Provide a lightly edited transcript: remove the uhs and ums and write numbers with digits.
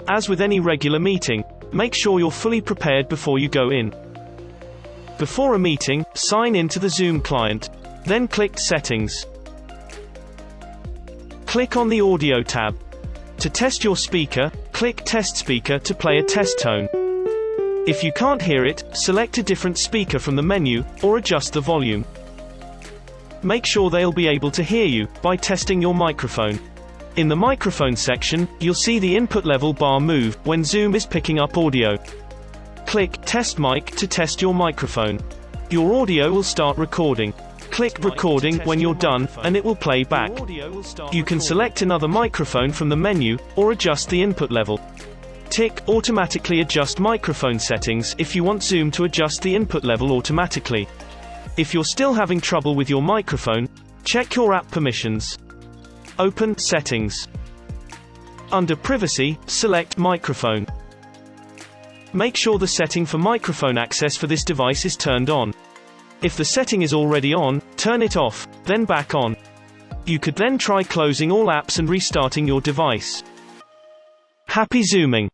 As with any regular meeting, make sure you're fully prepared before you go in. Before a meeting, sign in to the Zoom client. Then click Settings. Click on the Audio tab. To test your speaker, click Test Speaker to play a test tone. If you can't hear it, select a different speaker from the menu, or adjust the volume. Make sure they'll be able to hear you by testing your microphone. In the microphone section, you'll see the input level bar move when Zoom is picking up audio. Click Test Mic to test your microphone. Your audio will start recording. Click Recording when you're done, and it will play back. You can select another microphone from the menu, or adjust the input level. Tick Automatically Adjust Microphone Settings if you want Zoom to adjust the input level automatically. If you're still having trouble with your microphone, check your app permissions. Open Settings. Under Privacy, select Microphone. Make sure the setting for microphone access for this device is turned on. If the setting is already on, turn it off, then back on. You could then try closing all apps and restarting your device. Happy Zooming!